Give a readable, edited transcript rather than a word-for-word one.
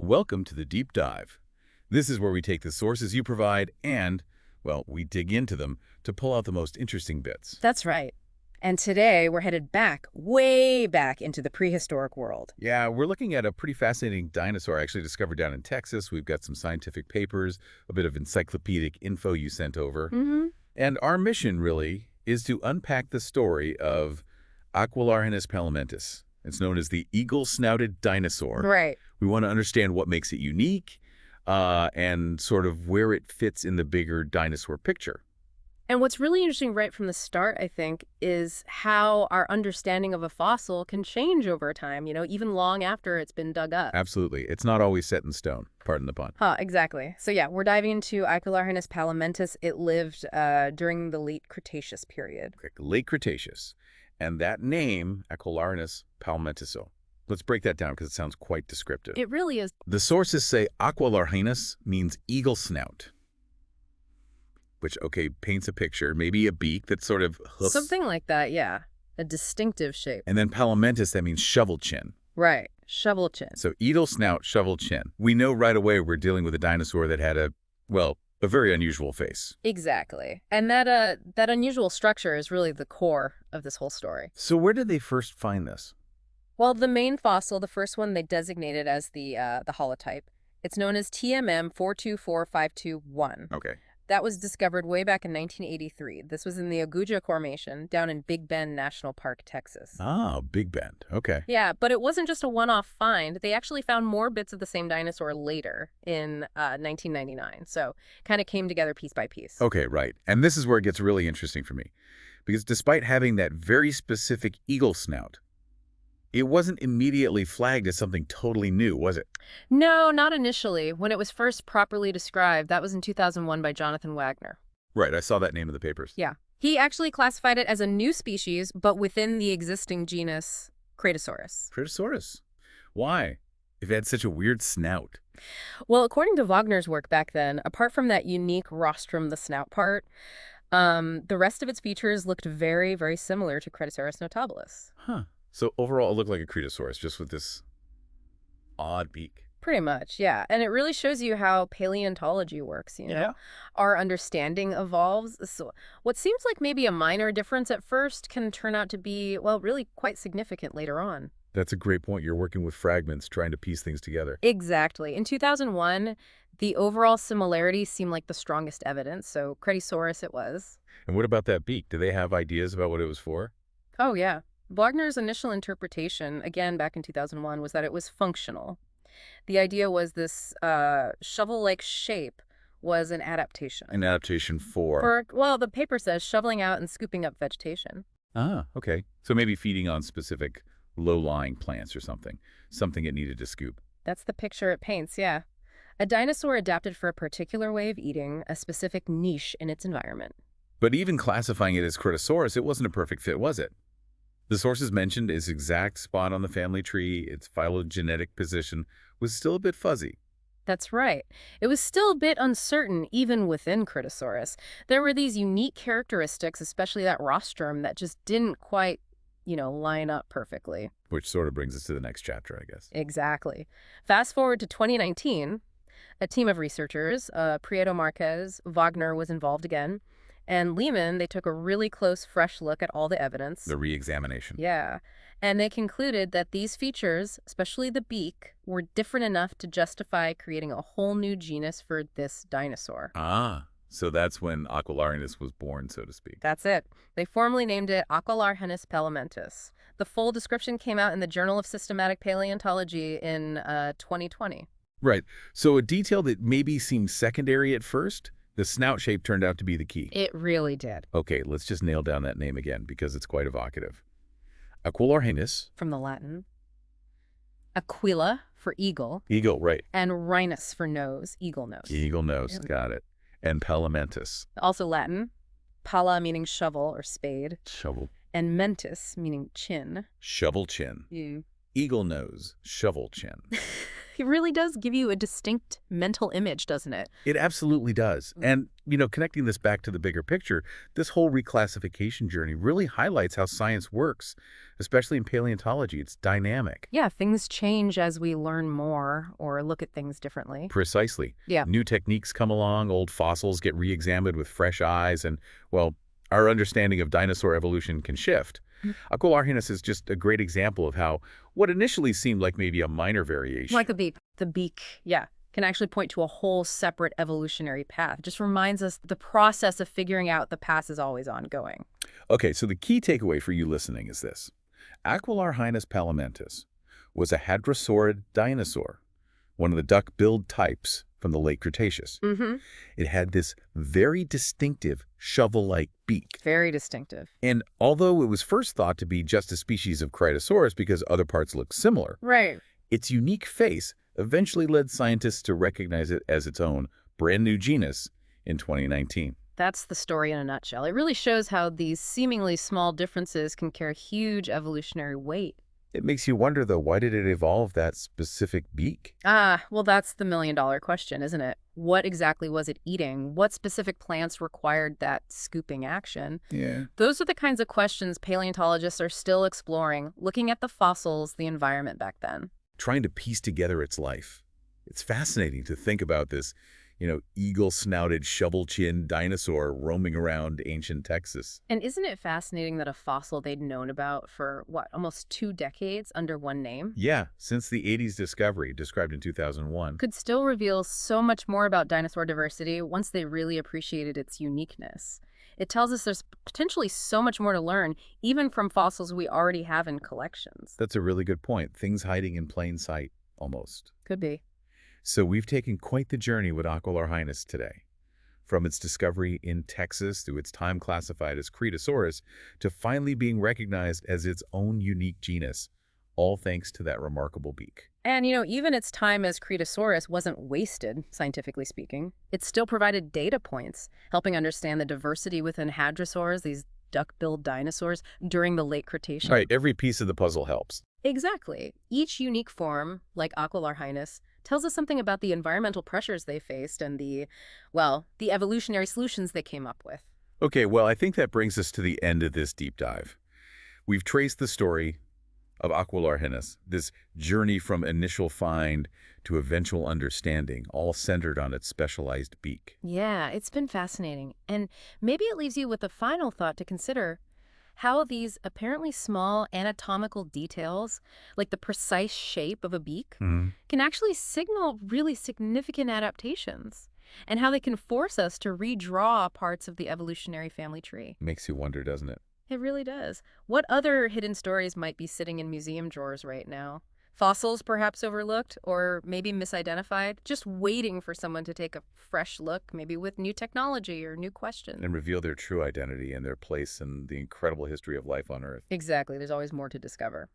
Welcome to the Deep Dive. This is where we take the sources you provide and, well, we dig into them to pull out the most interesting bits. That's right. And today we're headed back, way back into the prehistoric world. Yeah, we're looking at a pretty fascinating dinosaur actually discovered down in Texas. We've got some scientific papers, a bit of encyclopedic info you sent over. And our mission, really, is to unpack the story of Aquilarhinus palamentis. It's known as the Eagle-Snouted Dinosaur. Right. We want to understand what makes it unique and sort of where it fits in the bigger dinosaur picture. And what's really interesting right from the start, I think, is how our understanding of a fossil can change over time, even long after it's been dug up. Absolutely. It's not always set in stone, pardon the pun. Exactly. So yeah, we're diving into Aquilarhinus palamentis. It lived during the late Cretaceous period. Late Cretaceous. And that name, Aquilarhinus palamentis. Let's break that down because it sounds quite descriptive. It really is. The sources say Aquilarhinus means eagle snout, which, okay, paints a picture, maybe a beak that sort of hoofs. Something like that, yeah. A distinctive shape. And then palamentis, that means shovel chin. Right. Shovel chin. So eagle snout, shovel chin. We know right away we're dealing with a dinosaur that had a very unusual face. Exactly. And that unusual structure is really the core of this whole story. So where did they first find this? Well, the main fossil, the first one they designated as the holotype, it's known as TMM 424521. Okay. That was discovered way back in 1983. This was in the Aguja Formation down in Big Bend National Park, Texas. Ah, Big Bend. Okay. Yeah, but it wasn't just a one-off find. They actually found more bits of the same dinosaur later in 1999. So kind of came together piece by piece. Okay, right. And this is where it gets really interesting for me. Because despite having that very specific eagle snout, it wasn't immediately flagged as something totally new, was it? No, not initially. When it was first properly described, that was in 2001 by Jonathan Wagner. Right, I saw that name in the papers. Yeah. He actually classified it as a new species, but within the existing genus Cretasaurus. Cretasaurus. Why? If it had such a weird snout. Well, according to Wagner's work back then, apart from that unique rostrum, the snout part, the rest of its features looked very, very similar to Cretasaurus notabilis. Huh. So overall, it looked like a Cretasaurus, just with this odd beak. Pretty much, yeah. And it really shows you how paleontology works, Yeah. Our understanding evolves. So what seems like maybe a minor difference at first can turn out to be, well, really quite significant later on. That's a great point. You're working with fragments, trying to piece things together. Exactly. In 2001, the overall similarity seemed like the strongest evidence, so Cretasaurus it was. And what about that beak? Do they have ideas about what it was for? Oh, yeah. Wagner's initial interpretation, again back in 2001, was that it was functional. The idea was this shovel-like shape was an adaptation. An adaptation for? Well, the paper says shoveling out and scooping up vegetation. Ah, okay. So maybe feeding on specific low-lying plants or something it needed to scoop. That's the picture it paints, yeah. A dinosaur adapted for a particular way of eating, a specific niche in its environment. But even classifying it as Cretasaurus, it wasn't a perfect fit, was it? The sources mentioned its exact spot on the family tree, its phylogenetic position, was still a bit fuzzy. That's right. It was still a bit uncertain even within Cretasaurus. There were these unique characteristics, especially that rostrum, that just didn't quite, line up perfectly. Which sort of brings us to the next chapter, I guess. Exactly. Fast forward to 2019, a team of researchers, Prieto Marquez, Wagner was involved again, and Lehman, they took a really close, fresh look at all the evidence. The re-examination. Yeah. And they concluded that these features, especially the beak, were different enough to justify creating a whole new genus for this dinosaur. Ah, so that's when Aquilarhinus was born, so to speak. That's it. They formally named it Aquilarhinus palamentis. The full description came out in the Journal of Systematic Paleontology in 2020. Right. So a detail that maybe seemed secondary at first, the snout shape turned out to be the key. It really did. Okay, let's just nail down that name again because it's quite evocative. Aquilarhinus. From the Latin. Aquila for eagle. Eagle, right. And rhinus for nose, eagle nose. Eagle nose, got it. And palamentis. Also Latin. Pala meaning shovel or spade. Shovel. And mentis meaning chin. Shovel chin. Eagle nose, shovel chin. It really does give you a distinct mental image, doesn't it? It absolutely does. And, connecting this back to the bigger picture, this whole reclassification journey really highlights how science works, especially in paleontology. It's dynamic. Yeah, things change as we learn more or look at things differently. Precisely. Yeah. New techniques come along, old fossils get re-examined with fresh eyes, and, well, our understanding of dinosaur evolution can shift. Aquilarhinus is just a great example of how what initially seemed like maybe a minor variation. Like the beak. The beak, yeah, can actually point to a whole separate evolutionary path. Just reminds us the process of figuring out the past is always ongoing. Okay, so the key takeaway for you listening is this. Aquilarhinus palamentis was a hadrosaurid dinosaur, one of the duck-billed types from the late Cretaceous. Mm-hmm. It had this very distinctive shovel-like beak. Very distinctive. And although it was first thought to be just a species of Critosaurus because other parts looked similar, Right. its unique face eventually led scientists to recognize it as its own brand new genus in 2019. That's the story in a nutshell. It really shows how these seemingly small differences can carry huge evolutionary weight. It makes you wonder, though, why did it evolve that specific beak? Well, that's the million-dollar question, isn't it? What exactly was it eating? What specific plants required that scooping action? Yeah. Those are the kinds of questions paleontologists are still exploring, looking at the fossils, the environment back then. Trying to piece together its life. It's fascinating to think about this, eagle-snouted, shovel-chinned dinosaur roaming around ancient Texas. And isn't it fascinating that a fossil they'd known about for, almost 2 decades under one name? Yeah, since the 80s discovery, described in 2001. Could still reveal so much more about dinosaur diversity once they really appreciated its uniqueness. It tells us there's potentially so much more to learn, even from fossils we already have in collections. That's a really good point. Things hiding in plain sight, almost. Could be. So we've taken quite the journey with Aquilarhinus today. From its discovery in Texas to its time classified as Cretosaurus to finally being recognized as its own unique genus, all thanks to that remarkable beak. And, even its time as Cretosaurus wasn't wasted, scientifically speaking. It still provided data points, helping understand the diversity within hadrosaurs, these duck-billed dinosaurs, during the late Cretaceous. Right, every piece of the puzzle helps. Exactly. Each unique form, like Aquilarhinus, tells us something about the environmental pressures they faced and the evolutionary solutions they came up with. Okay, well, I think that brings us to the end of this deep dive. We've traced the story of Aquilarhinus, this journey from initial find to eventual understanding, all centered on its specialized beak. Yeah, it's been fascinating. And maybe it leaves you with a final thought to consider: how these apparently small anatomical details, like the precise shape of a beak, can actually signal really significant adaptations, and how they can force us to redraw parts of the evolutionary family tree. Makes you wonder, doesn't it? It really does. What other hidden stories might be sitting in museum drawers right now? Fossils perhaps overlooked or maybe misidentified, just waiting for someone to take a fresh look, maybe with new technology or new questions. And reveal their true identity and their place in the incredible history of life on Earth. Exactly. There's always more to discover.